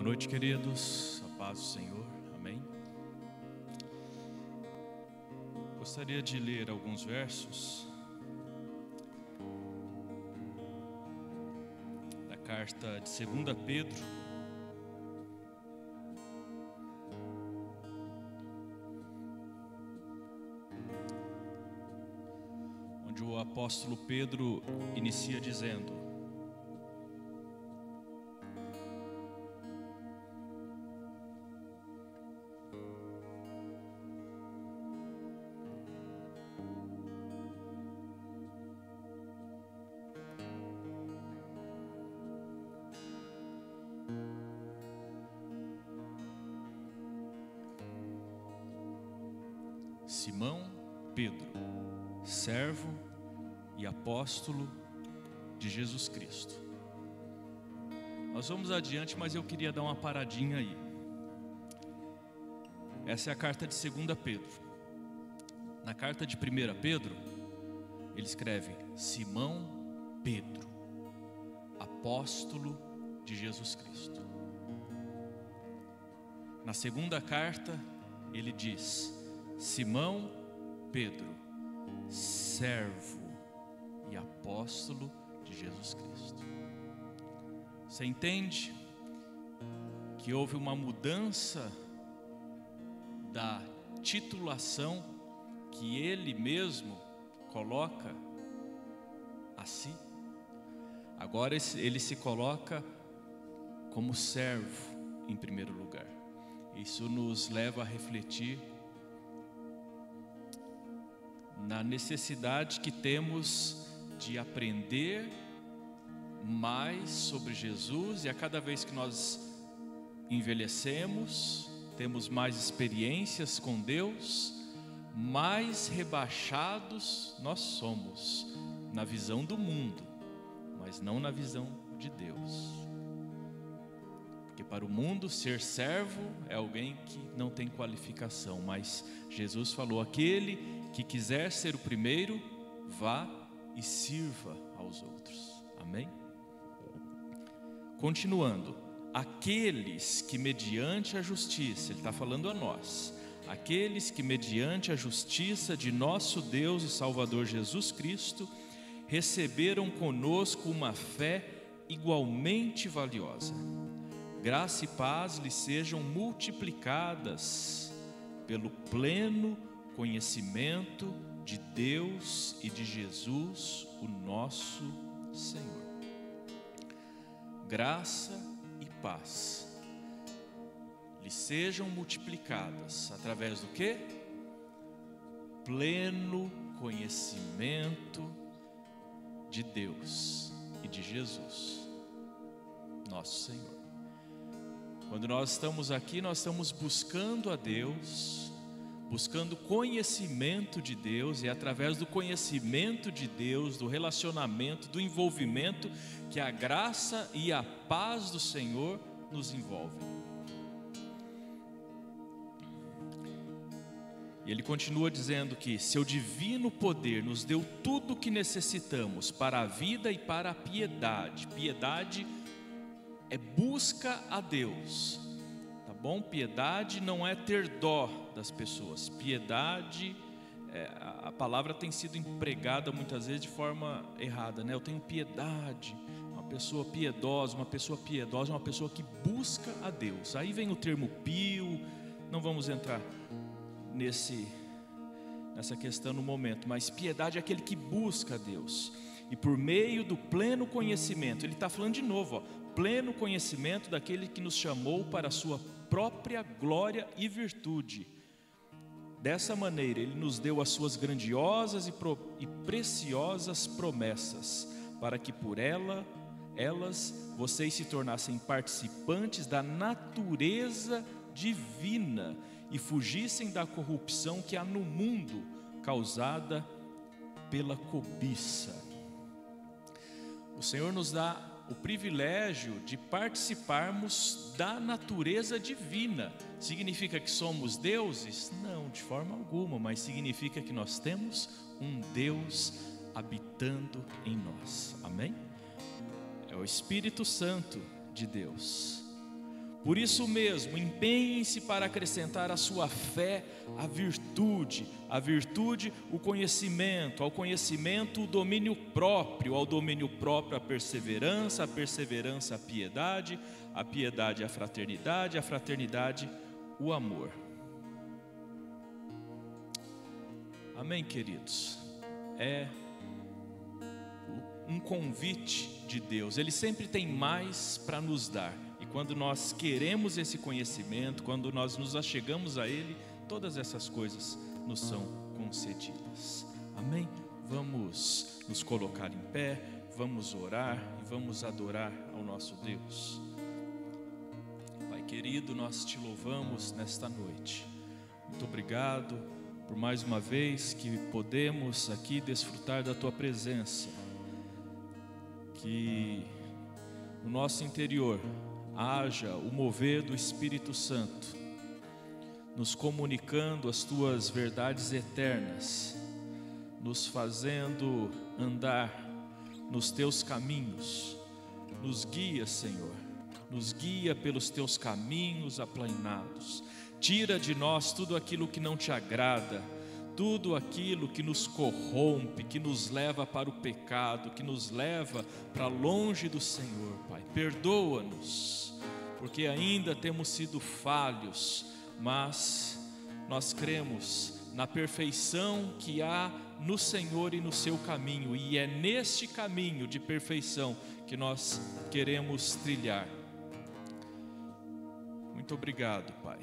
noite, queridos. A paz do Senhor. Amém. Gostaria de ler alguns versos da carta de 2 Pedro, onde o apóstolo Pedro inicia dizendo: Simão Pedro, servo e apóstolo de Jesus Cristo. Nós vamos adiante, mas eu queria dar uma paradinha aí. Essa é a carta de 2 Pedro. Na carta de 1 Pedro, ele escreve: Simão Pedro, apóstolo de Jesus Cristo. Na segunda carta, ele diz: Simão Pedro, servo e apóstolo de Jesus Cristo. Você entende que houve uma mudança da titulação que ele mesmo coloca a si? Agora ele se coloca como servo em primeiro lugar. Isso nos leva a refletir na necessidade que temos de aprender mais sobre Jesus, e a cada vez que nós envelhecemos, temos mais experiências com Deus, mais rebaixados nós somos na visão do mundo, mas não na visão de Deus. Porque para o mundo, ser servo é alguém que não tem qualificação, mas Jesus falou: aquele que quiser ser o primeiro, vá e sirva aos outros. Amém? Continuando: aqueles que mediante a justiça, ele está falando a nós, aqueles que mediante a justiça de nosso Deus e Salvador Jesus Cristo, receberam conosco uma fé igualmente valiosa. Graça e paz lhes sejam multiplicadas pelo pleno conhecimento de Deus e de Jesus, o nosso Senhor. Graça e paz lhes sejam multiplicadas através do quê? Pleno conhecimento de Deus e de Jesus, nosso Senhor. Quando nós estamos aqui, nós estamos buscando a Deus, buscando conhecimento de Deus, e é através do conhecimento de Deus, do relacionamento, do envolvimento, que a graça e a paz do Senhor nos envolvem. E ele continua dizendo que seu divino poder nos deu tudo o que necessitamos para a vida e para a piedade. Piedade é busca a Deus, tá bom? Piedade não é ter dó das pessoas. Piedade, a palavra tem sido empregada muitas vezes de forma errada, né? Eu tenho piedade. Uma pessoa piedosa é uma pessoa que busca a Deus. Aí vem o termo pio, não vamos entrar nessa questão no momento, mas piedade é aquele que busca a Deus, e por meio do pleno conhecimento, ele está falando de novo, pleno conhecimento daquele que nos chamou para a sua própria glória e virtude. Dessa maneira ele nos deu as suas grandiosas e preciosas promessas, para que por elas vocês se tornassem participantes da natureza divina e fugissem da corrupção que há no mundo, causada pela cobiça. O Senhor nos dá o privilégio de participarmos da natureza divina. Significa que somos deuses? Não, de forma alguma, mas significa que nós temos um Deus habitando em nós. Amém? É o Espírito Santo de Deus. Por isso mesmo, empenhem-se para acrescentar à sua fé a virtude, o conhecimento, ao conhecimento o domínio próprio, ao domínio próprio a perseverança, a piedade, a fraternidade, o amor. Amém, queridos? É um convite de Deus, Ele sempre tem mais para nos dar. E quando nós queremos esse conhecimento, quando nós nos achegamos a Ele, todas essas coisas nos são concedidas. Amém? Vamos nos colocar em pé, vamos orar e vamos adorar ao nosso Deus. Pai querido, nós te louvamos nesta noite. Muito obrigado por mais uma vez que podemos aqui desfrutar da Tua presença. Que no nosso interior haja o mover do Espírito Santo, nos comunicando as Tuas verdades eternas, nos fazendo andar nos Teus caminhos. Nos guia, Senhor, nos guia pelos Teus caminhos aplainados. Tira de nós tudo aquilo que não Te agrada, tudo aquilo que nos corrompe, que nos leva para o pecado, que nos leva para longe do Senhor, Pai. Perdoa-nos, porque ainda temos sido falhos, mas nós cremos na perfeição que há no Senhor e no seu caminho, e é neste caminho de perfeição que nós queremos trilhar. Muito obrigado, Pai.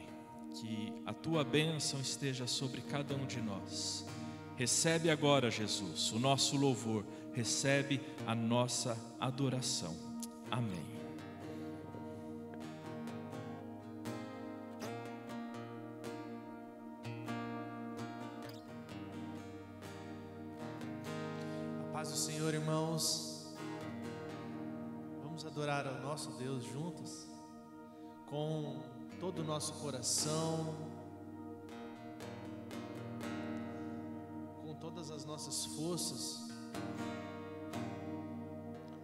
Que a Tua bênção esteja sobre cada um de nós. Recebe agora, Jesus, o nosso louvor, recebe a nossa adoração. Amém. A paz do Senhor, irmãos. Vamos adorar ao nosso Deus juntos, com todo o nosso coração, com todas as nossas forças,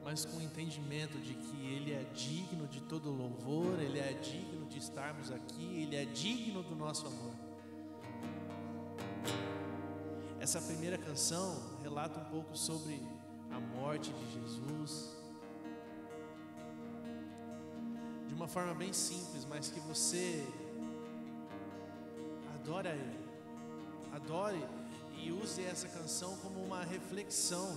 mas com o entendimento de que Ele é digno de todo louvor, Ele é digno de estarmos aqui, Ele é digno do nosso amor. Essa primeira canção relata um pouco sobre a morte de Jesus, de uma forma bem simples, mas que você adore Ele, adore e use essa canção como uma reflexão,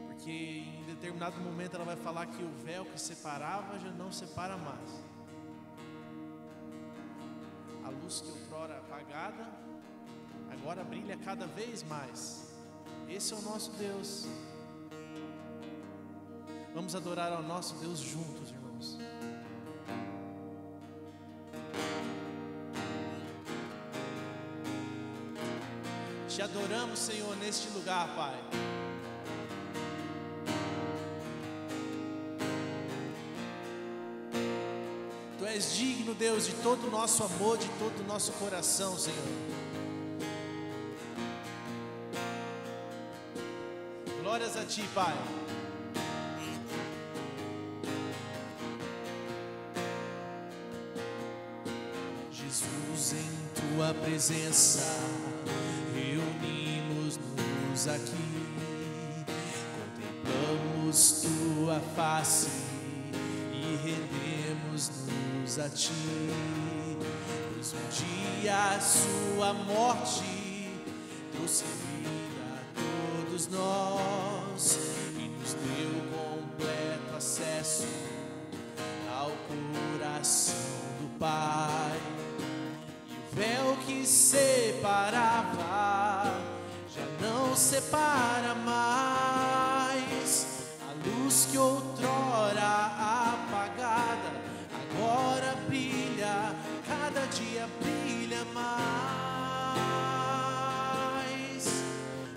porque em determinado momento ela vai falar que o véu que separava já não separa mais, a luz que outrora apagada agora brilha cada vez mais. Esse é o nosso Deus. Vamos adorar ao nosso Deus juntos, irmãos. Te adoramos, Senhor, neste lugar, Pai. Tu és digno, Deus, de todo o nosso amor, de todo o nosso coração, Senhor. Glórias a Ti, Pai. Jesus, em Tua presença reunimos-nos aqui, contemplamos Tua face e rendemos-nos a Ti, pois um dia a Sua morte trouxe vida a todos nós e nos deu completo acesso ao coração do Pai. Véu que separava já não separa mais. A luz que outrora apagada agora brilha, cada dia brilha mais.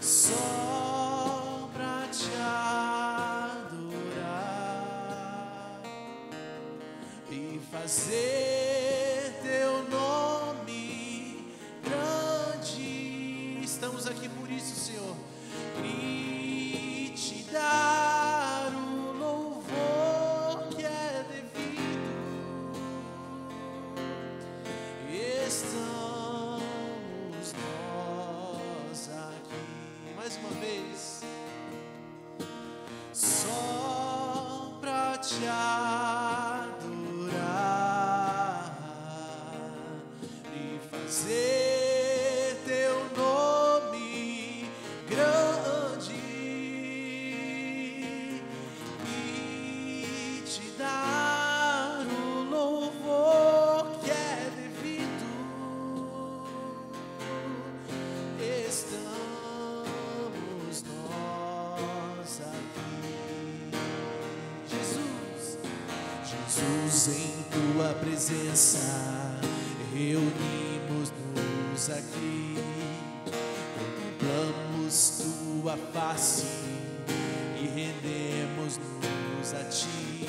Só pra Te adorar e fazer Teu nome grande. Estamos aqui por isso, Senhor, e Te dar o louvor que é devido. te adorar e fazer teu nome grande e te dar o louvor que é devido. Estamos nós aqui, Jesus, em tua presença reunimos-nos aqui, contemplamos tua face e rendemos-nos a ti,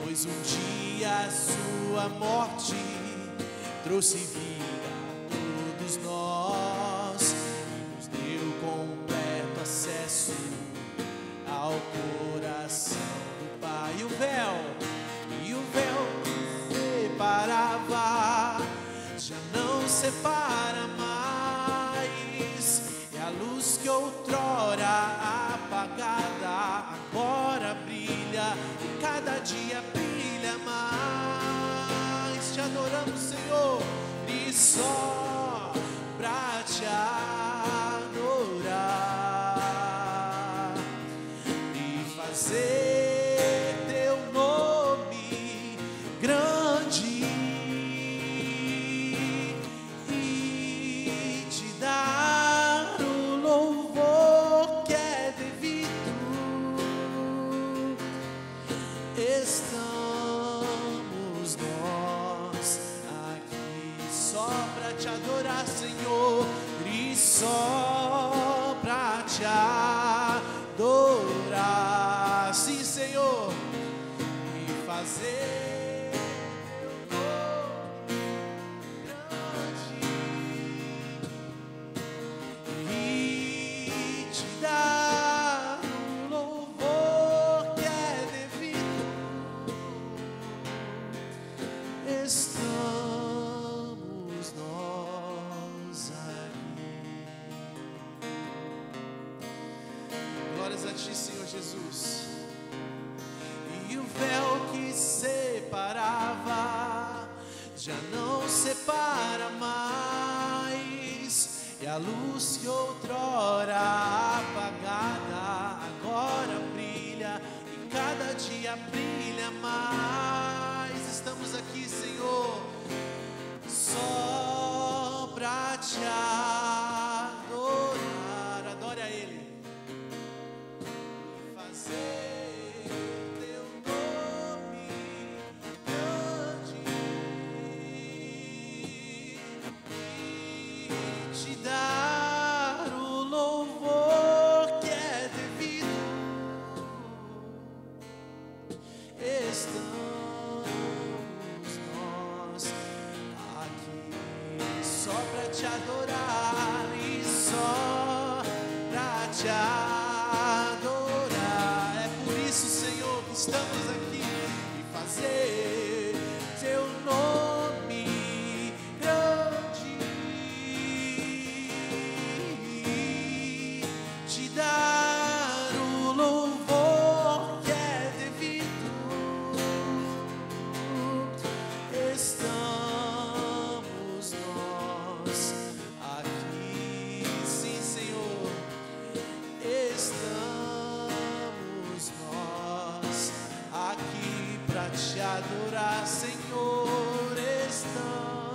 pois um dia a sua morte trouxe vida a todos nós e nos deu completo acesso ao coração do Pai. E o véu que separava já não separa mais, e a luz que outrora apagada agora brilha e cada dia brilha mais. Te adoramos, Senhor, e só pra te adorar e fazer teu nome grande e te dar o louvor que é devido. Estamos nós aqui só pra te adorar, Senhor, e só pra te adorar, sim, Senhor, e fazer teu nome grande e te dar o louvor que é devido. Estamos nós aqui. Glórias a ti, Senhor Jesus. E o véu que separava já não separa mais, e a luz que outrora apagada agora brilha e cada dia brilha mais. Estamos aqui, Senhor, só pra te adorar. Adore a Ele. Fazer teu nome grande e te dar o louvor que é devido. Estamos nós aqui só pra te adorar e só pra te adorar. É por isso, Senhor, que estamos aqui e fazer teu nome grande, te dar o louvor que é devido. Estamos nós aqui, sim, Senhor. Estamos nós aqui pra te adorar, Senhor. Estamos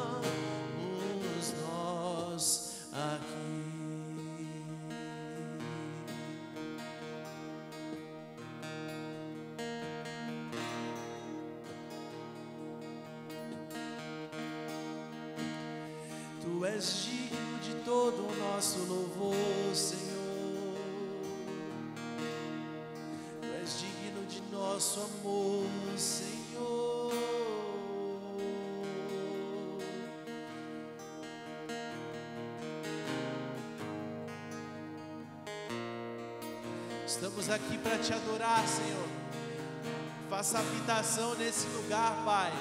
nós aqui. Tu és digno de todo o nosso louvor, Senhor. Tu és digno de nosso amor, Senhor. Estamos aqui para te adorar, Senhor. Faça habitação nesse lugar, Pai.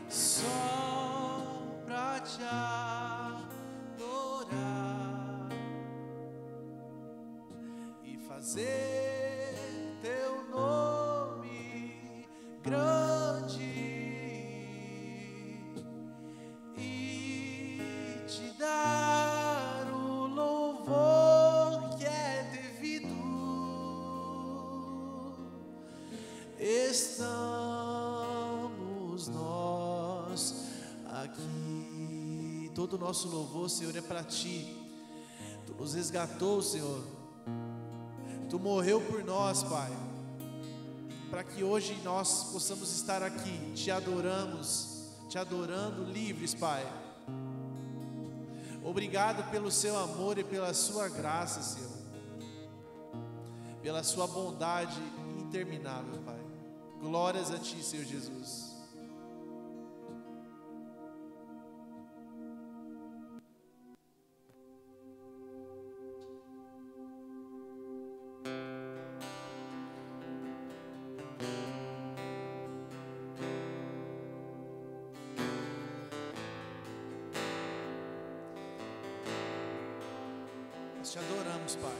Só pra te adorar e fazer teu nome grande e te dar o louvor que é devido. Estamos nós aqui. Todo o nosso louvor, Senhor, é para Ti. Tu nos resgatou, Senhor. Tu morreu por nós, Pai, para que hoje nós possamos estar aqui, te adorando livres, Pai. Obrigado pelo seu amor e pela sua graça, Senhor, pela sua bondade interminável, Pai. Glórias a Ti, Senhor Jesus. Nós te adoramos, Pai.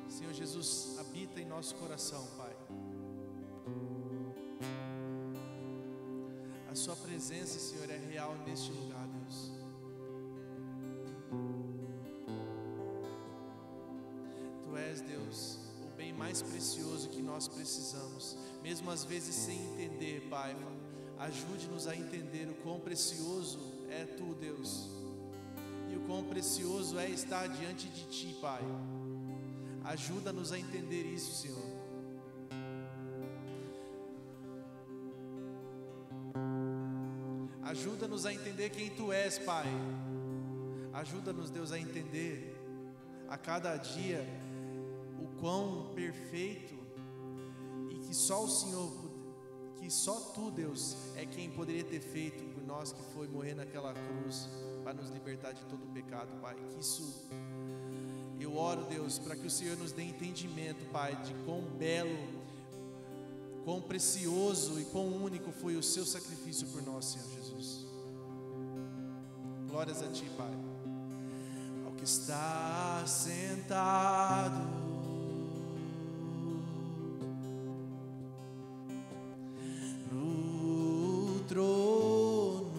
Senhor Jesus, habita em nosso coração, Pai. A sua presença, Senhor, é real neste lugar, Deus. Tu és, Deus, o bem mais precioso que nós precisamos, mesmo às vezes sem entender, Pai. Ajude-nos a entender o quão precioso é Tu, Deus, e o quão precioso é estar diante de Ti, Pai. Ajuda-nos a entender isso, Senhor. Ajuda-nos a entender quem Tu és, Pai. Ajuda-nos, Deus, a entender a cada dia o quão perfeito e que só o Senhor, que só Tu, Deus, é quem poderia ter feito por nós, que foi morrer naquela cruz para nos libertar de todo o pecado, Pai. Que isso, eu oro, Deus, para que o Senhor nos dê entendimento, Pai, de quão belo, quão precioso e quão único foi o Seu sacrifício por nós, Senhor Jesus. Glórias a Ti, Pai. Ao que está sentado no trono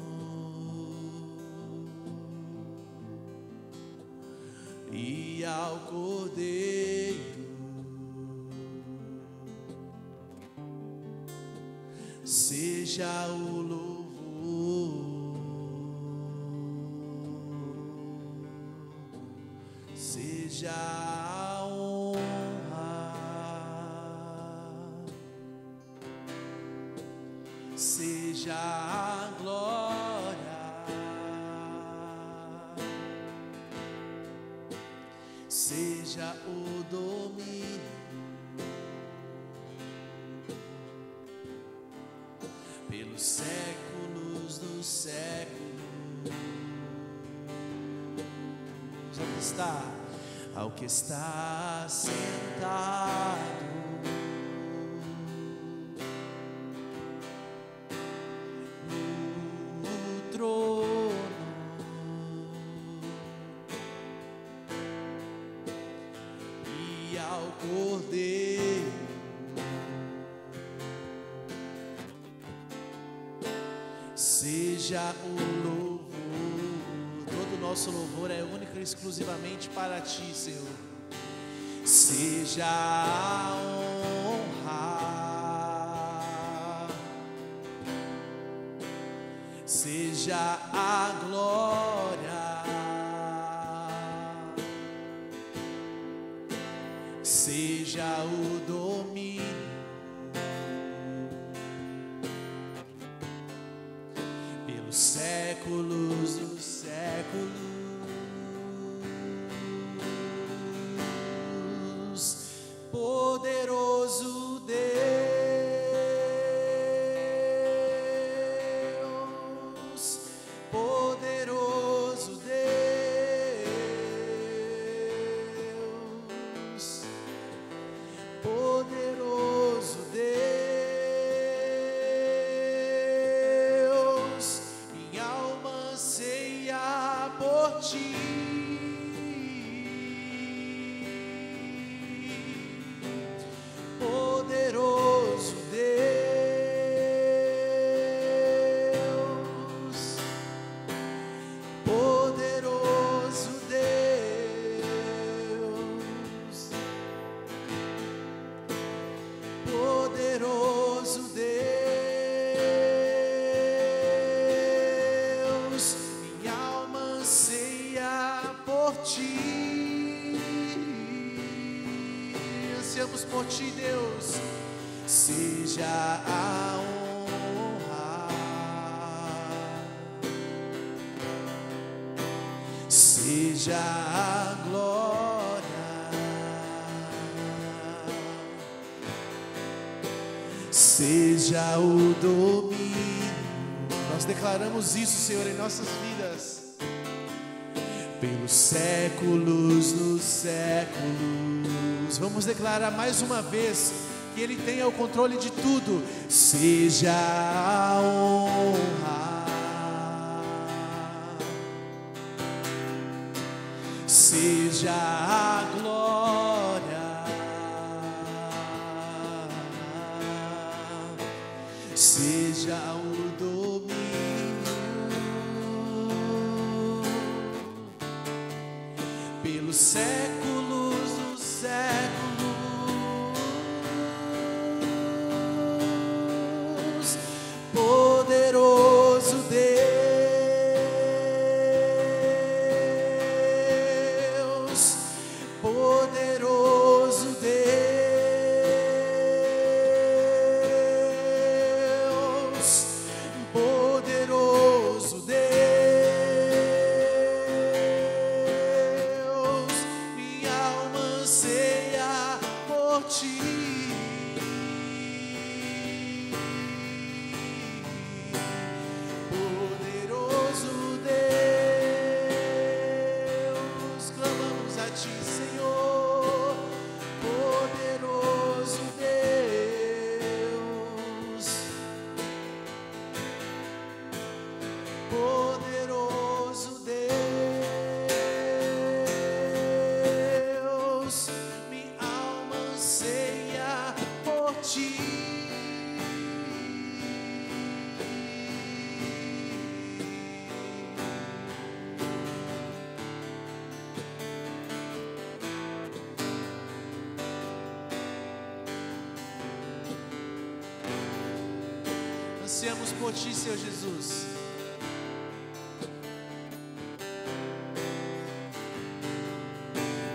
e ao Cordeiro seja o louvor, seja a honra, seja a glória, seja o domínio pelos séculos dos séculos. Ao que está sentado no trono e ao Cordeiro seja o louvor. Todo o nosso louvor é único e exclusivamente para Ti, Senhor. Seja a honra, seja a glória, seja o domínio pelos séculos dos séculos. Poderoso Deus, poderoso Deus, poderoso Deus. seja a honra, seja a glória, seja o domínio. Nós declaramos isso, Senhor, em nossas vidas, pelos séculos dos séculos. Vamos declarar mais uma vez que Ele tenha o controle de tudo. Seja a honra, seja a glória, seja o domínio, pelos séculos dos séculos. Poderoso Deus, poderoso Deus, poderoso Deus, minha alma anseia por ti. Poderoso Deus, clamamos a ti, Senhor. Poderoso Deus, poderoso Deus, minha alma anseia por ti. Ansiamos por ti, Senhor Jesus.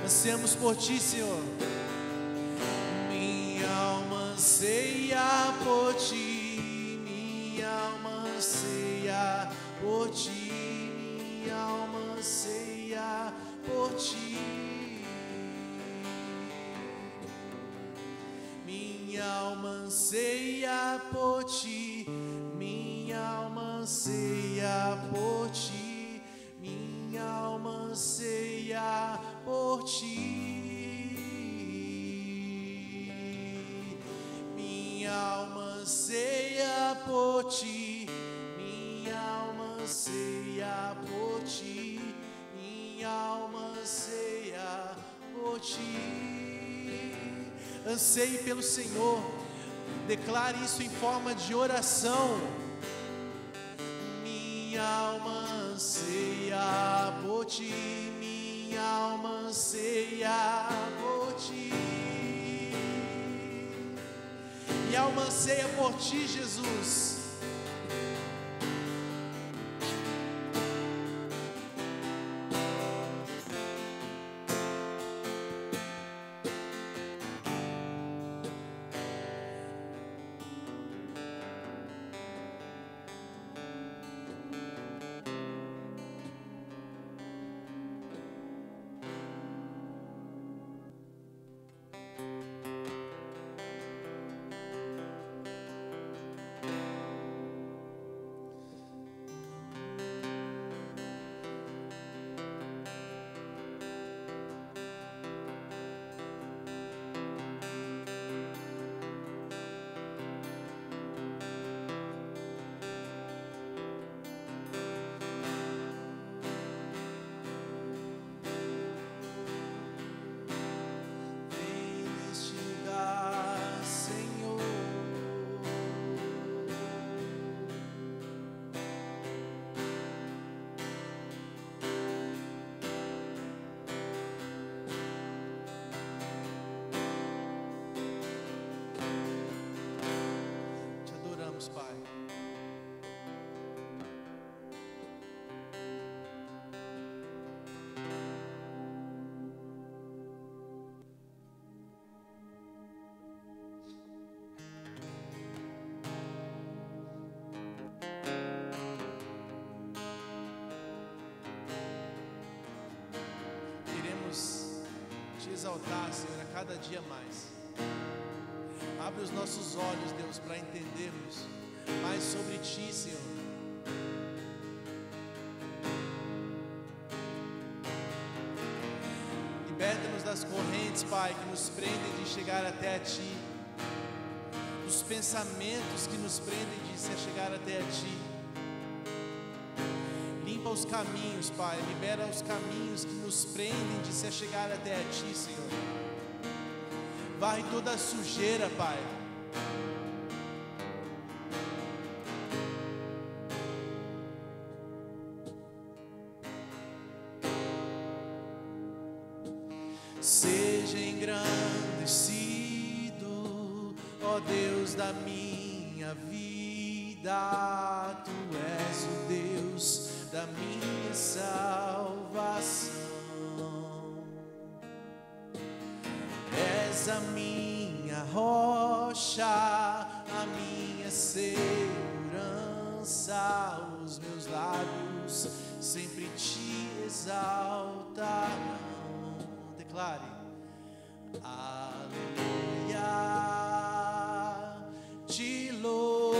Ansiamos por ti, Senhor. Minha alma anseia por ti, minha alma anseia por ti, minha alma anseia por ti. Minha alma anseia por ti, minha alma anseia por ti, minha alma anseia por ti. Minha alma anseia por ti, minha alma anseia por ti, minha alma anseia por ti. Anseie pelo Senhor, declare isso em forma de oração. Minha alma anseia por ti, minha alma anseia por ti. Minha alma anseia por ti, Jesus. Pai. exaltar, Senhor, a cada dia mais. Abre os nossos olhos, Deus, para entendermos mais sobre Ti, Senhor. Liberta-nos das correntes, Pai, que nos prendem de chegar até a Ti, dos pensamentos que nos prendem de se chegar até a Ti. Limpa os caminhos, Pai, libera os caminhos que nos prendem de se chegar até a Ti, Senhor. Varre toda a sujeira, Pai. Seja engrandecido, ó Deus da minha vida. Tu és o Deus da minha salvação. És a minha rocha, a minha segurança. Os meus lábios sempre Te exaltarão. Declare: aleluia, Te louvo,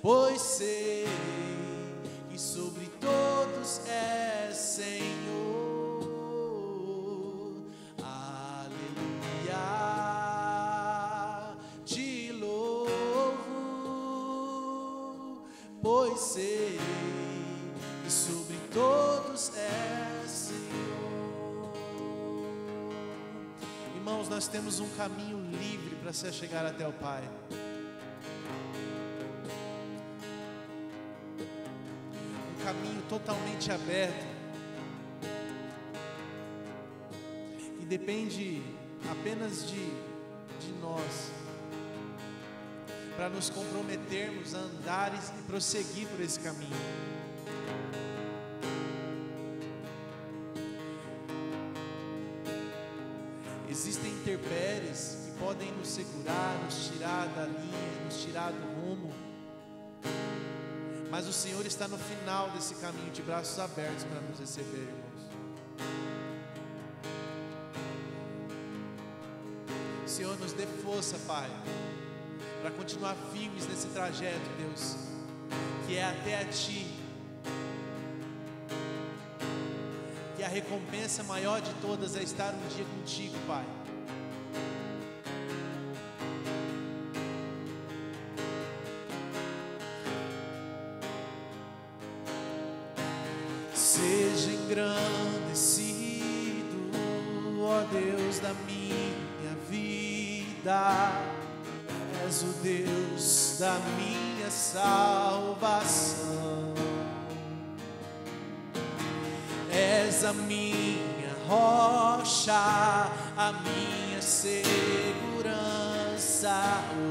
pois sei que sobre todos és Senhor. Aleluia, Te louvo, pois sei que sobre todos és Senhor. Irmãos, nós temos um caminho livre para se chegar até o Pai. Um caminho totalmente aberto, e depende apenas de nós, para nos comprometermos a andar e prosseguir por esse caminho. Existem intempéries que podem nos segurar, nos tirar da linha, nos tirar do rumo. Mas o Senhor está no final desse caminho, de braços abertos para nos receber, irmãos. Senhor, nos dê força, Pai, para continuar firmes nesse trajeto, Deus, que é até a Ti. E a recompensa maior de todas é estar um dia contigo, Pai. Seja engrandecido, ó Deus da minha vida. És o Deus da minha salvação. És a minha rocha, a minha segurança.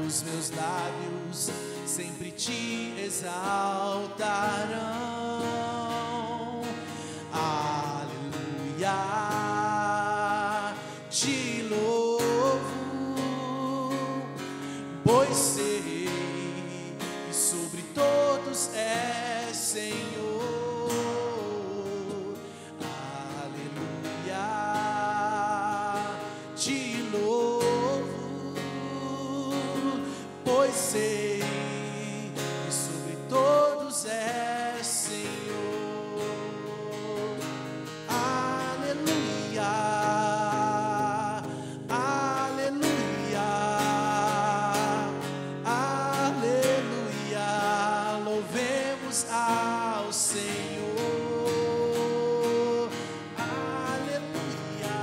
Os meus lábios sempre Te exaltarão. Aleluia, Te louvo, pois sei que sobre todos és Senhor. Sei que sobre todos és Senhor. Aleluia, aleluia, aleluia. Louvemos ao Senhor. Aleluia,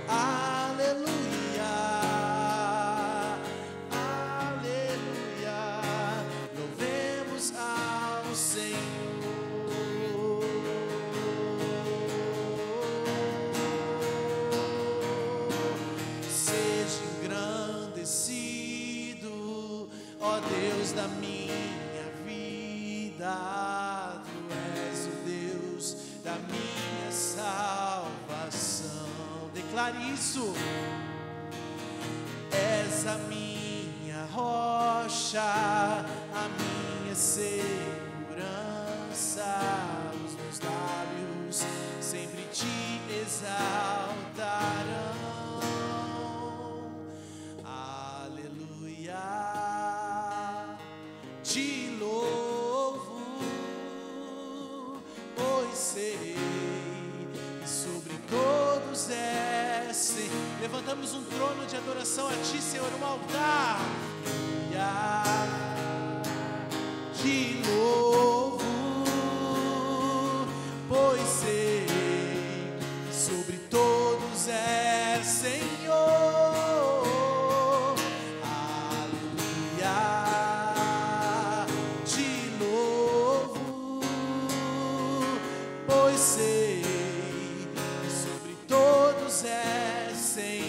aleluia. Deus da minha vida, Tu és o Deus da minha salvação. Declare isso. És a minha rocha, a minha segurança. Os meus lábios exaltarão. Aleluia, te louvo, pois sei que sobre todos és. Levantamos um trono de adoração a Ti, Senhor, um altar. Te louvo, pois sei que sobre todos és, Senhor. Aleluia, te louvo, pois sei que sobre todos és, Senhor.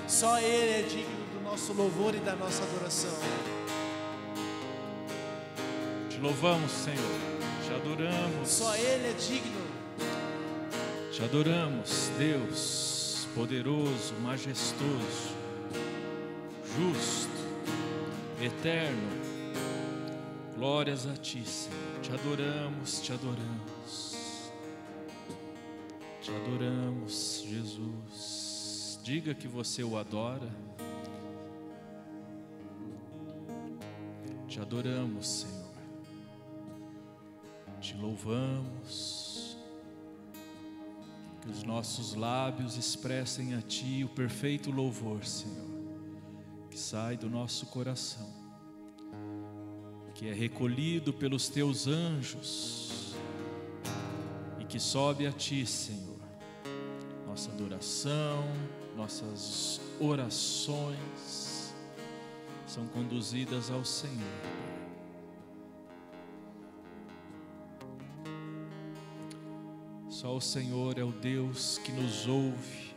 Só Ele é digno do nosso louvor e da nossa adoração. Te louvamos, Senhor, te adoramos. Só Ele é digno. Te adoramos, Deus, poderoso, majestoso, justo, eterno. Glórias a Ti, Senhor. Te adoramos, te adoramos. Te adoramos, Jesus. Diga que você o adora. Te adoramos, Senhor. Te louvamos. Que os nossos lábios expressem a Ti o perfeito louvor, Senhor, que sai do nosso coração, que é recolhido pelos Teus anjos e que sobe a Ti, Senhor. Nossa adoração, nossas orações são conduzidas ao Senhor. Só o Senhor é o Deus que nos ouve,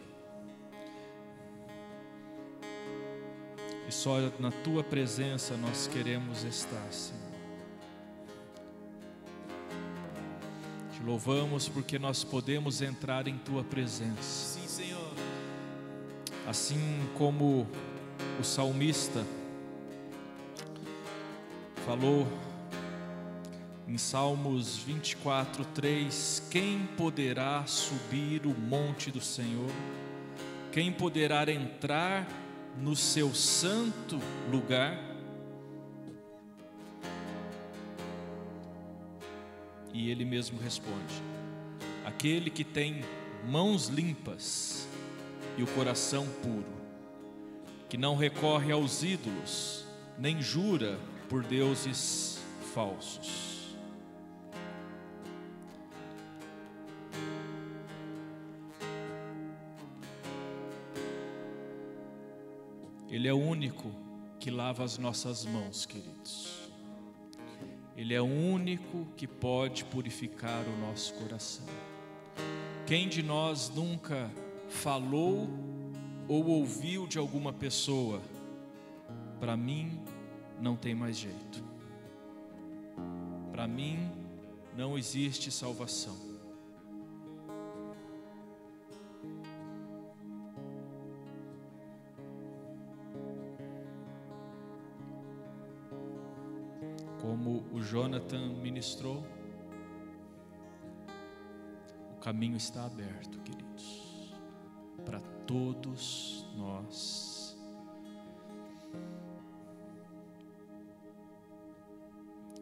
e só na Tua presença nós queremos estar, Senhor. Te louvamos porque nós podemos entrar em Tua presença. Sim, Senhor. Assim como o salmista falou em Salmos 24:3, quem poderá subir o monte do Senhor? Quem poderá entrar no seu santo lugar? E ele mesmo responde: aquele que tem mãos limpas e o coração puro, que não recorre aos ídolos, nem jura por deuses falsos. Ele é o único que lava as nossas mãos, queridos. Ele é o único que pode purificar o nosso coração. Quem de nós nunca falou ou ouviu de alguma pessoa: para mim não tem mais jeito, para mim não existe salvação? Como o Jonathan ministrou, o caminho está aberto, queridos, para todos nós.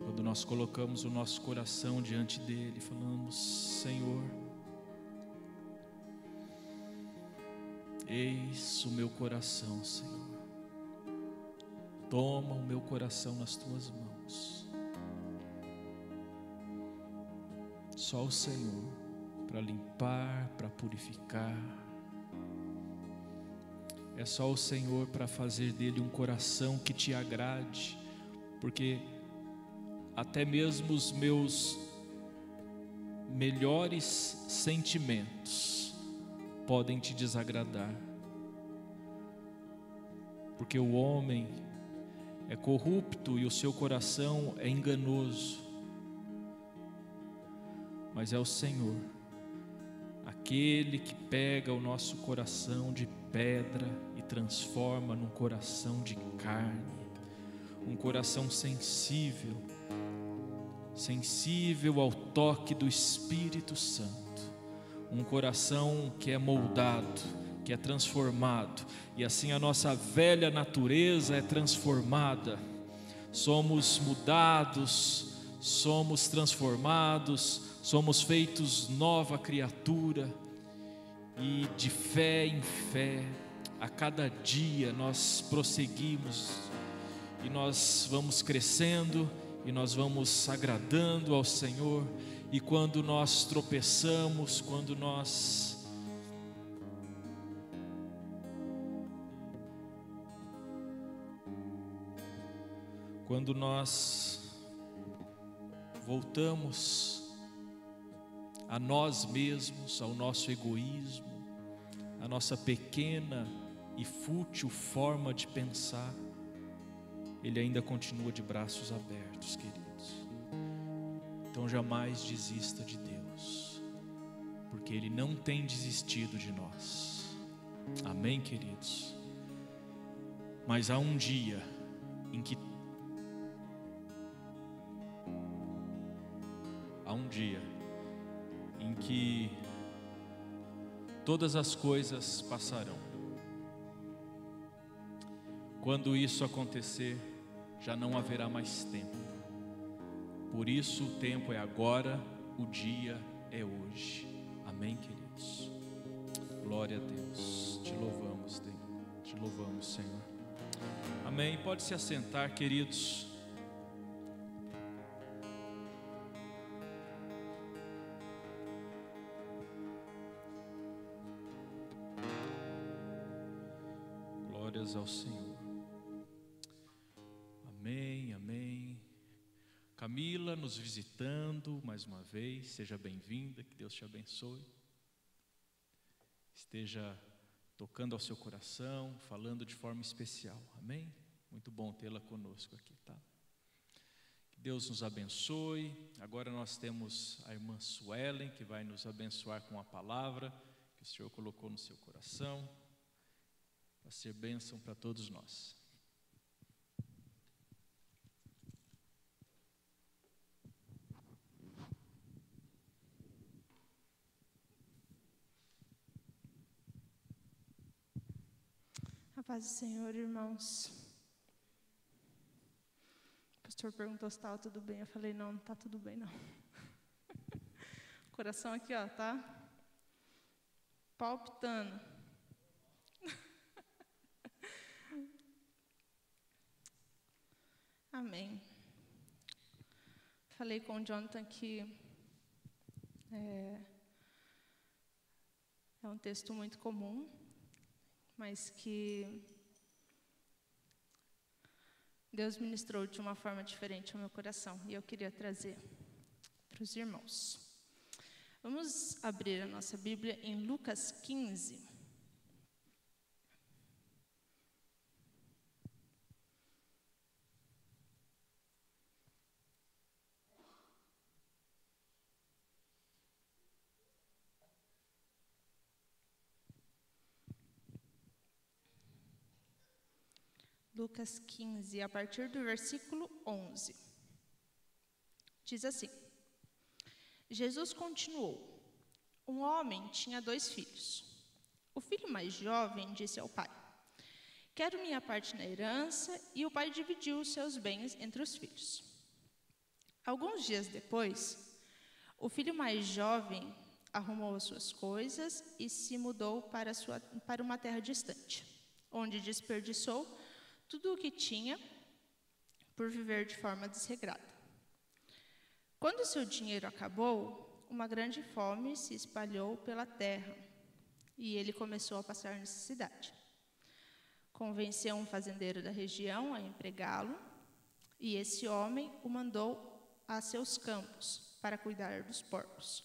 Quando nós colocamos o nosso coração diante dele, falamos: Senhor, eis o meu coração, Senhor, toma o meu coração nas tuas mãos. Só o Senhor para limpar, para purificar. É só o Senhor para fazer dele um coração que te agrade, porque até mesmo os meus melhores sentimentos podem te desagradar, porque o homem é corrupto e o seu coração é enganoso, mas é o Senhor, aquele que pega o nosso coração de pedra e transforma num coração de carne, um coração sensível ao toque do Espírito Santo, um coração que é moldado, que é transformado, e assim a nossa velha natureza é transformada, somos mudados, somos transformados, somos feitos nova criatura, e de fé em fé, a cada dia nós prosseguimos, e nós vamos crescendo, e nós vamos agradando ao Senhor. E quando nós tropeçamos, quando nós voltamos a nós mesmos, ao nosso egoísmo, a nossa pequena e fútil forma de pensar, Ele ainda continua de braços abertos, queridos. Então jamais desista de Deus, porque Ele não tem desistido de nós. Amém, queridos? Mas há um dia em que todas as coisas passarão. Quando isso acontecer, já não haverá mais tempo. Por isso o tempo é agora, o dia é hoje. Amém, queridos? Glória a Deus. Te louvamos, Deus. Te louvamos, Senhor. Amém. Pode se assentar, queridos. Glórias ao Senhor. Amém, amém. Camila nos visitando mais uma vez, seja bem-vinda, que Deus te abençoe. Esteja tocando ao seu coração, falando de forma especial, amém? Muito bom tê-la conosco aqui, tá? Que Deus nos abençoe. Agora nós temos a irmã Suelen, que vai nos abençoar com a palavra que o Senhor colocou no seu coração, para ser bênção para todos nós. A paz do Senhor, irmãos. O pastor perguntou se estava tudo bem. Eu falei, não está tudo bem, não. O coração aqui, ó, tá palpitando. Amém. Falei com o Jonathan que é um texto muito comum, mas que Deus ministrou de uma forma diferente ao meu coração, e eu queria trazer para os irmãos. Vamos abrir a nossa Bíblia em Lucas 15. Lucas 15, a partir do versículo 11. Diz assim: Jesus continuou: um homem tinha 2 filhos. O filho mais jovem disse ao pai: quero minha parte na herança, e o pai dividiu os seus bens entre os filhos. Alguns dias depois, o filho mais jovem arrumou as suas coisas e se mudou para uma terra distante, onde desperdiçou tudo o que tinha por viver de forma desregrada. Quando seu dinheiro acabou, uma grande fome se espalhou pela terra e ele começou a passar necessidade. Convenceu um fazendeiro da região a empregá-lo e esse homem o mandou a seus campos para cuidar dos porcos.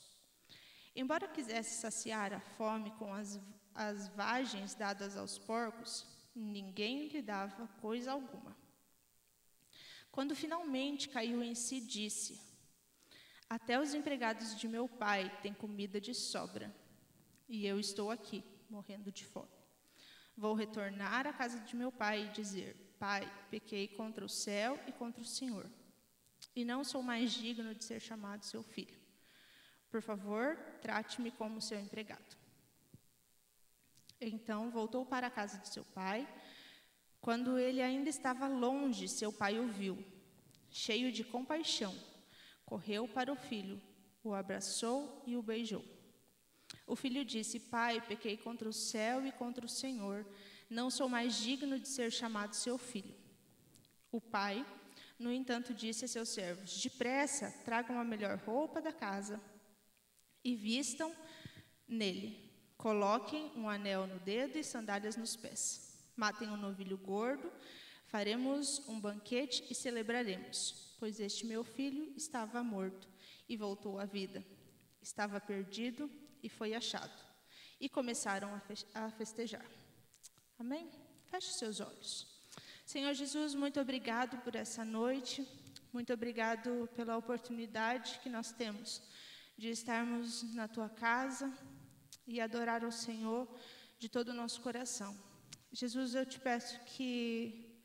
Embora quisesse saciar a fome com as vagens dadas aos porcos, ninguém lhe dava coisa alguma. Quando finalmente caiu em si, disse: até os empregados de meu pai têm comida de sobra, e eu estou aqui, morrendo de fome. Vou retornar à casa de meu pai e dizer: Pai, pequei contra o céu e contra o Senhor, e não sou mais digno de ser chamado seu filho. Por favor, trate-me como seu empregado. Então voltou para a casa de seu pai. Quando ele ainda estava longe, seu pai o viu. Cheio de compaixão, correu para o filho, o abraçou e o beijou. O filho disse: Pai, pequei contra o céu e contra o Senhor, não sou mais digno de ser chamado seu filho. O pai, no entanto, disse a seus servos: depressa, tragam a melhor roupa da casa e vistam nele. Coloquem um anel no dedo e sandálias nos pés. Matem um novilho gordo, faremos um banquete e celebraremos, pois este meu filho estava morto e voltou à vida. Estava perdido e foi achado. E começaram a festejar. Amém? Feche seus olhos. Senhor Jesus, muito obrigado por essa noite. Muito obrigado pela oportunidade que nós temos de estarmos na tua casa e adorar ao Senhor de todo o nosso coração. Jesus, eu te peço que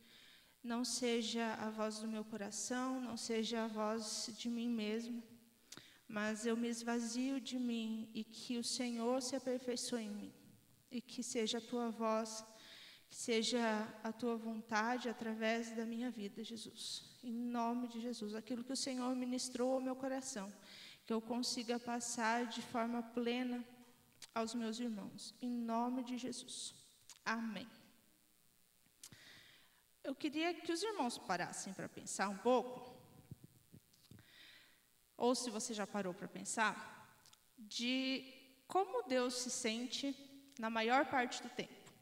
não seja a voz do meu coração, não seja a voz de mim mesmo, mas eu me esvazio de mim e que o Senhor se aperfeiçoe em mim. E que seja a tua voz, que seja a tua vontade através da minha vida, Jesus. Em nome de Jesus, aquilo que o Senhor ministrou ao meu coração, que eu consiga passar de forma plena aos meus irmãos. Em nome de Jesus. Amém. Eu queria que os irmãos parassem para pensar um pouco, ou se você já parou para pensar, de como Deus se sente na maior parte do tempo.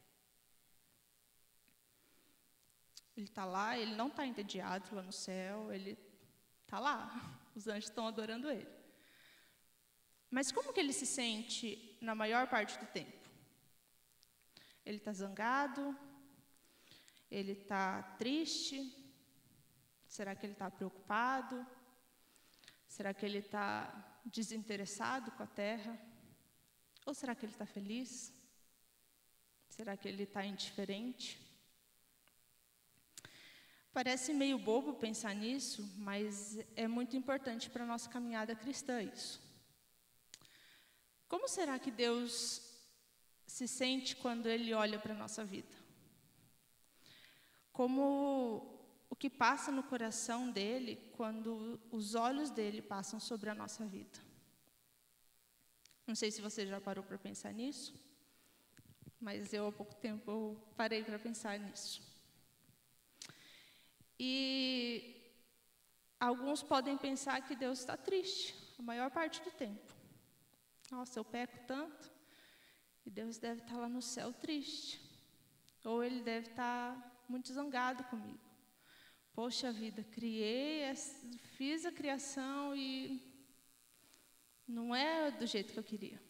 Ele está lá, ele não está entediado lá no céu, ele está lá, os anjos estão adorando ele. Mas como que ele se sente na maior parte do tempo? Ele está zangado? Ele está triste? Será que ele está preocupado? Será que ele está desinteressado com a terra? Ou será que ele está feliz? Será que ele está indiferente? Parece meio bobo pensar nisso, mas é muito importante para a nossa caminhada cristã isso. Como será que Deus se sente quando Ele olha para a nossa vida? Como o que passa no coração dele quando os olhos dele passam sobre a nossa vida? Não sei se você já parou para pensar nisso, mas eu há pouco tempo eu parei para pensar nisso. E alguns podem pensar que Deus está triste a maior parte do tempo. Nossa, eu peco tanto e Deus deve estar lá no céu triste. Ou Ele deve estar muito zangado comigo. Poxa vida, fiz a criação e não é do jeito que eu queria.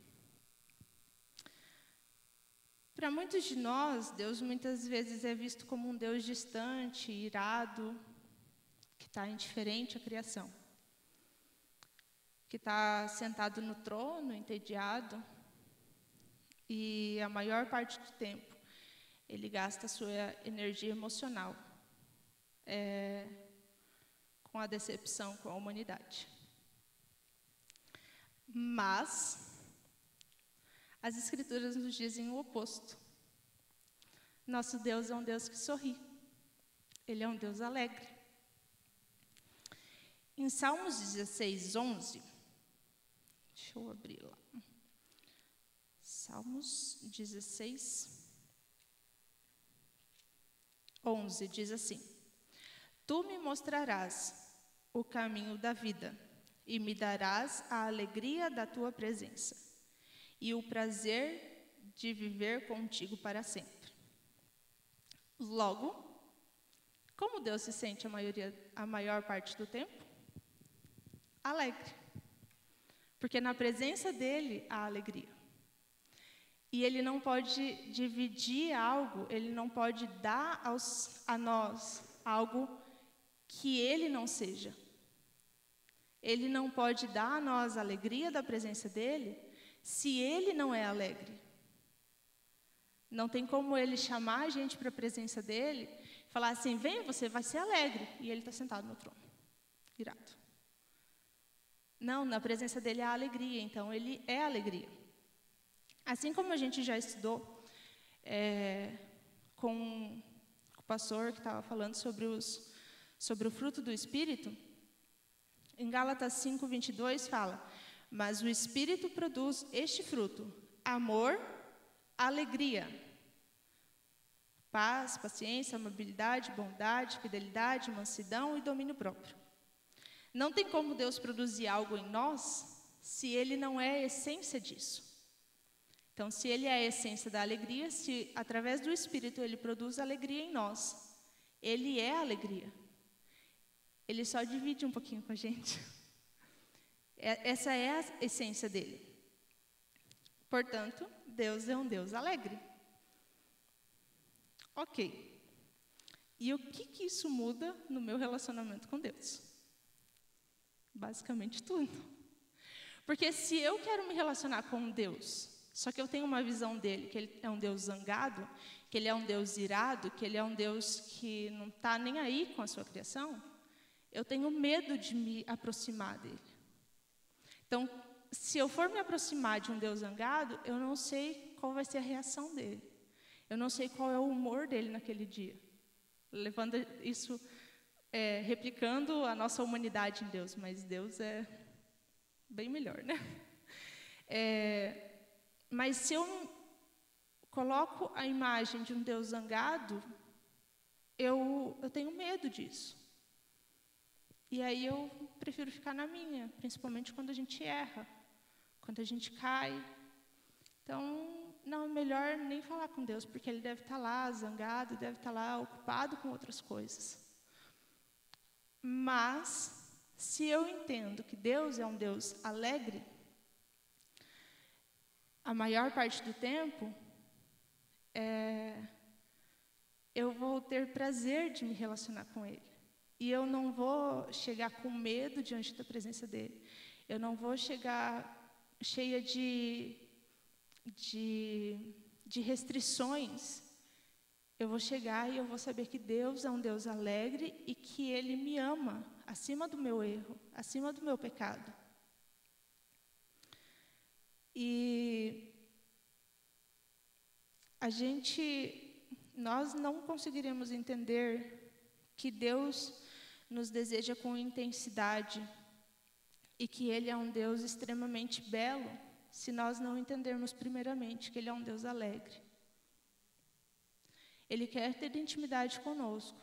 Para muitos de nós, Deus muitas vezes é visto como um Deus distante, irado, que está indiferente à criação, que está sentado no trono, entediado, e a maior parte do tempo ele gasta a sua energia emocional com a decepção com a humanidade. Mas as Escrituras nos dizem o oposto. Nosso Deus é um Deus que sorri. Ele é um Deus alegre. Em Salmos 16, 11, deixa eu abrir lá. Salmos 16, 11 diz assim: Tu me mostrarás o caminho da vida, e me darás a alegria da tua presença e o prazer de viver contigo para sempre. Logo, como Deus se sente a maior parte do tempo? Alegre. Porque na presença dele há alegria. E ele não pode dividir algo, ele não pode dar a nós algo que ele não seja. Ele não pode dar a nós a alegria da presença dele se ele não é alegre. Não tem como ele chamar a gente para a presença dele e falar assim, vem, você vai ser alegre. E ele está sentado no trono, virado. Não, na presença dele há alegria, então ele é alegria. Assim como a gente já estudou com o pastor que estava falando sobre o fruto do Espírito, em Gálatas 5:22 fala, mas o Espírito produz este fruto, amor, alegria, paz, paciência, amabilidade, bondade, fidelidade, mansidão e domínio próprio. Não tem como Deus produzir algo em nós se Ele não é a essência disso. Então, se Ele é a essência da alegria, se através do Espírito Ele produz alegria em nós, Ele é a alegria. Ele só divide um pouquinho com a gente. Essa é a essência dele. Portanto, Deus é um Deus alegre. Ok. E o que isso muda no meu relacionamento com Deus? Basicamente tudo. Porque se eu quero me relacionar com Deus, só que eu tenho uma visão dele, que ele é um Deus zangado, que ele é um Deus irado, que ele é um Deus que não está nem aí com a sua criação, eu tenho medo de me aproximar dele. Então, se eu for me aproximar de um Deus zangado, eu não sei qual vai ser a reação dele. Eu não sei qual é o humor dele naquele dia. Levando isso, replicando a nossa humanidade em Deus, mas Deus é bem melhor, né? Mas se eu coloco a imagem de um Deus zangado, eu tenho medo disso. E aí eu prefiro ficar na minha, principalmente quando a gente erra, quando a gente cai. Então, não, é melhor nem falar com Deus, porque Ele deve estar lá zangado, deve estar lá ocupado com outras coisas. Mas, se eu entendo que Deus é um Deus alegre, a maior parte do tempo, eu vou ter prazer de me relacionar com Ele. E eu não vou chegar com medo diante da presença dEle. Eu não vou chegar cheia de restrições. Eu vou chegar e eu vou saber que Deus é um Deus alegre e que Ele me ama acima do meu erro, acima do meu pecado. E nós não conseguiremos entender que Deus nos deseja com intensidade e que Ele é um Deus extremamente belo, se nós não entendermos primeiramente que Ele é um Deus alegre. Ele quer ter intimidade conosco,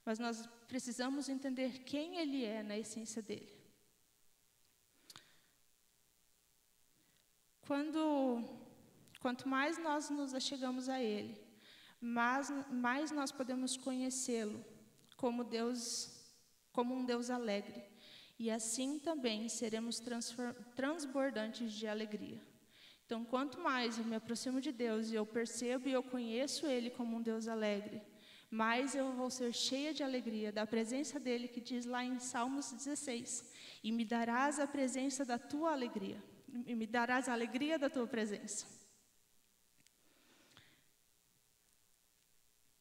mas nós precisamos entender quem Ele é na essência dEle. Quanto mais nós nos achegamos a Ele, mais nós podemos conhecê-lo como um Deus alegre. E assim também seremos transbordantes de alegria. Então, quanto mais eu me aproximo de Deus e eu percebo e eu conheço Ele como um Deus alegre, mais eu vou ser cheia de alegria da presença dEle, que diz lá em Salmos 16, e me darás a presença da tua alegria, e me darás a alegria da tua presença.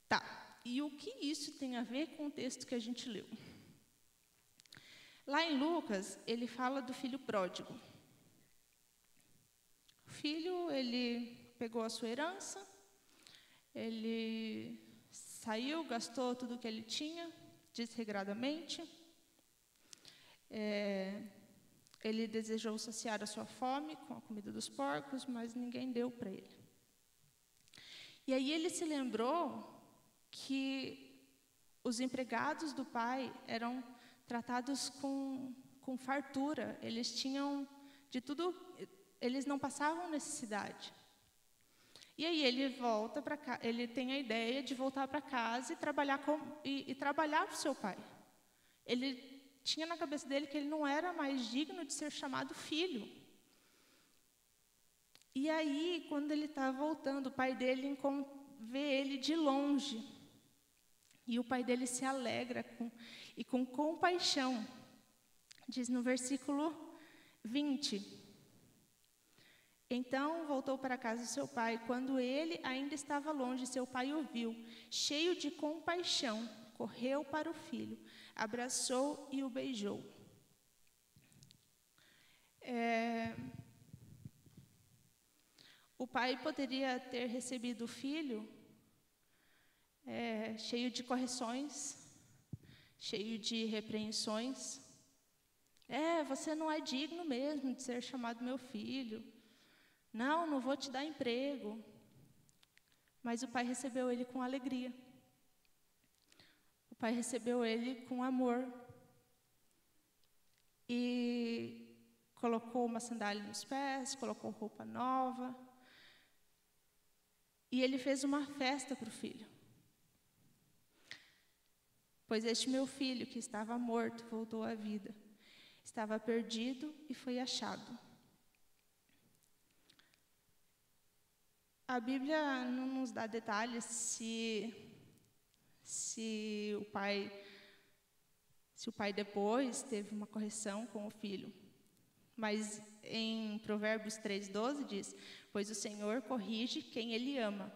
Tá, e o que isso tem a ver com o texto que a gente leu? Lá em Lucas, ele fala do filho pródigo. O filho, ele pegou a sua herança, ele saiu, gastou tudo o que ele tinha, desregradamente. Ele desejou saciar a sua fome com a comida dos porcos, mas ninguém deu para ele. E aí ele se lembrou que os empregados do pai eram tratados com com fartura, eles tinham de tudo, eles não passavam necessidade. E aí ele volta para cá, ele tem a ideia de voltar para casa e trabalhar trabalhar para o seu pai. Ele tinha na cabeça dele que ele não era mais digno de ser chamado filho. E aí, quando ele está voltando, o pai dele vê ele de longe. E o pai dele se alegra e com compaixão. Diz no versículo 20. Então voltou para a casa de seu pai. Quando ele ainda estava longe, seu pai o viu. Cheio de compaixão, correu para o filho, abraçou e o beijou. O pai poderia ter recebido o filho cheio de correções, cheio de repreensões. Você não é digno mesmo de ser chamado meu filho. Não vou te dar emprego. Mas o pai recebeu ele com alegria. O pai recebeu ele com amor. E colocou uma sandália nos pés, colocou roupa nova. E ele fez uma festa para o filho. Pois este meu filho, que estava morto, voltou à vida. Estava perdido e foi achado. A Bíblia não nos dá detalhes se o pai depois teve uma correção com o filho. Mas em Provérbios 3:12 diz: pois o Senhor corrige quem Ele ama,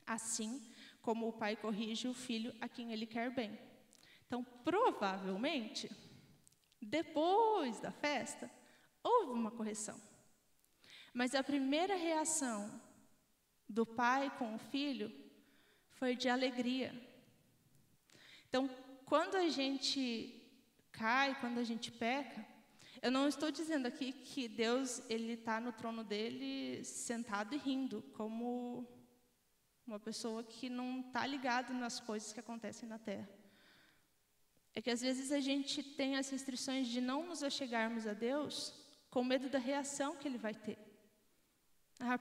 assim como o pai corrige o filho a quem Ele quer bem. Então, provavelmente, depois da festa, houve uma correção. Mas a primeira reação do pai com o filho foi de alegria. Então, quando a gente cai, quando a gente peca, eu não estou dizendo aqui que Deus ele está no trono dele sentado e rindo, como uma pessoa que não está ligado nas coisas que acontecem na terra. É que às vezes a gente tem as restrições de não nos achegarmos a Deus com medo da reação que Ele vai ter.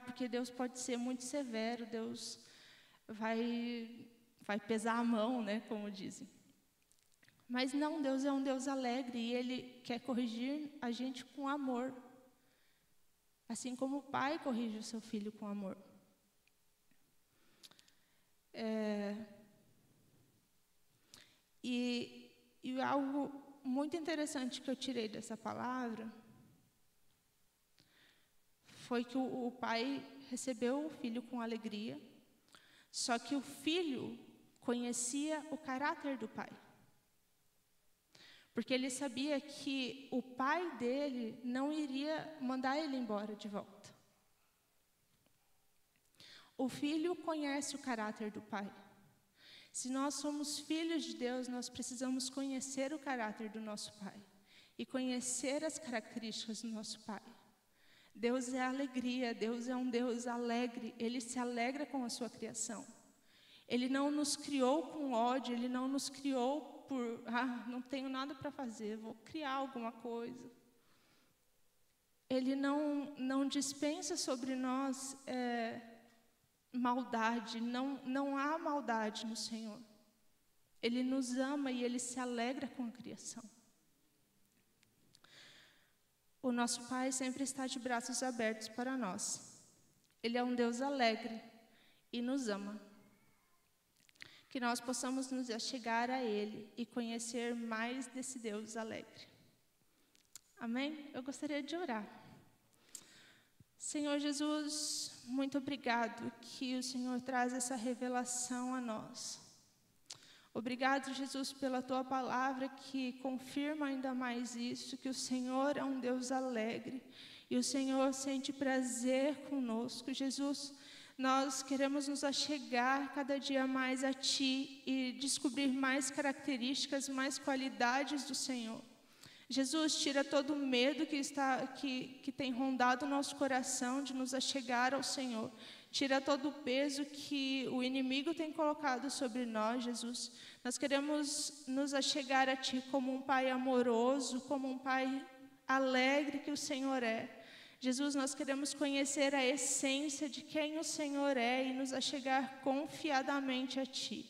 Porque Deus pode ser muito severo, Deus vai pesar a mão, né, como dizem. Mas não, Deus é um Deus alegre e Ele quer corrigir a gente com amor. Assim como o pai corrige o seu filho com amor. E algo muito interessante que eu tirei dessa palavra foi que o pai recebeu o filho com alegria, só que o filho conhecia o caráter do pai. Porque ele sabia que o pai dele não iria mandar ele embora de volta. O filho conhece o caráter do pai. Se nós somos filhos de Deus, nós precisamos conhecer o caráter do nosso pai e conhecer as características do nosso pai. Deus é alegria, Deus é um Deus alegre, Ele se alegra com a sua criação. Ele não nos criou com ódio, Ele não nos criou por, não tenho nada para fazer, vou criar alguma coisa. Ele não dispensa sobre nós maldade, não há maldade no Senhor. Ele nos ama e Ele se alegra com a criação. O nosso Pai sempre está de braços abertos para nós. Ele é um Deus alegre e nos ama. Que nós possamos nos achegar a Ele e conhecer mais desse Deus alegre. Amém? Eu gostaria de orar. Senhor Jesus, muito obrigado que o Senhor traz essa revelação a nós. Obrigado, Jesus, pela Tua palavra que confirma ainda mais isso, que o Senhor é um Deus alegre e o Senhor sente prazer conosco. Jesus, nós queremos nos achegar cada dia mais a Ti e descobrir mais características, mais qualidades do Senhor. Jesus, tira todo o medo que tem rondado o nosso coração de nos achegar ao Senhor. Tira todo o peso que o inimigo tem colocado sobre nós, Jesus. Nós queremos nos achegar a Ti como um Pai amoroso, como um Pai alegre que o Senhor é. Jesus, nós queremos conhecer a essência de quem o Senhor é e nos achegar confiadamente a Ti.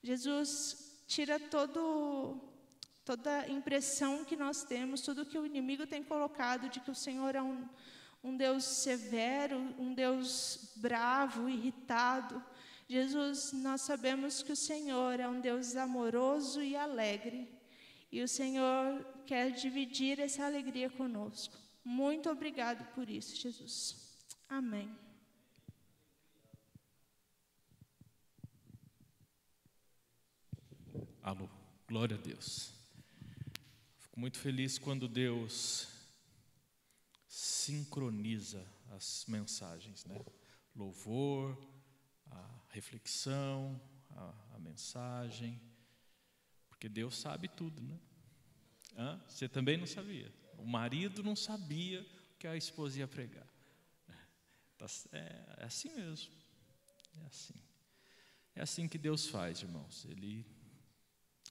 Jesus, tira toda a impressão que nós temos, tudo que o inimigo tem colocado de que o Senhor é um Deus severo, um Deus bravo, irritado. Jesus, nós sabemos que o Senhor é um Deus amoroso e alegre. E o Senhor quer dividir essa alegria conosco. Muito obrigado por isso, Jesus. Amém. Alô, glória a Deus. Fico muito feliz quando Deus sincroniza as mensagens, né? Louvor, a reflexão, a mensagem, porque Deus sabe tudo, né? Você também não sabia. O marido não sabia o que a esposa ia pregar. É assim mesmo. É assim. É assim que Deus faz, irmãos.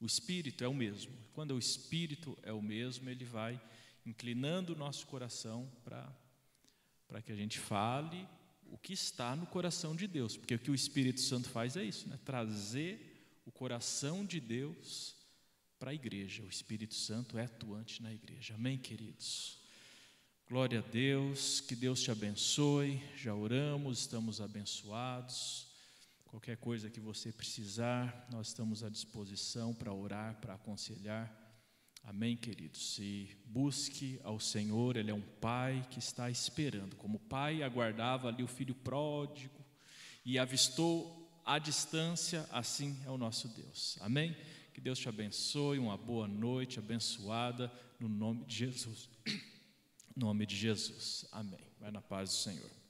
O Espírito é o mesmo. Quando o Espírito é o mesmo, Ele vai inclinando o nosso coração para que a gente fale o que está no coração de Deus. Porque o que o Espírito Santo faz é isso, né? Trazer o coração de Deus para a igreja. O Espírito Santo é atuante na igreja. Amém, queridos? Glória a Deus, que Deus te abençoe. Já oramos, estamos abençoados. Qualquer coisa que você precisar, nós estamos à disposição para orar, para aconselhar. Amém, queridos? E busque ao Senhor, Ele é um Pai que está esperando. Como o Pai aguardava ali o filho pródigo e avistou à distância, assim é o nosso Deus. Amém? Que Deus te abençoe, uma boa noite abençoada, no nome de Jesus. Em nome de Jesus. Amém. Vai na paz do Senhor.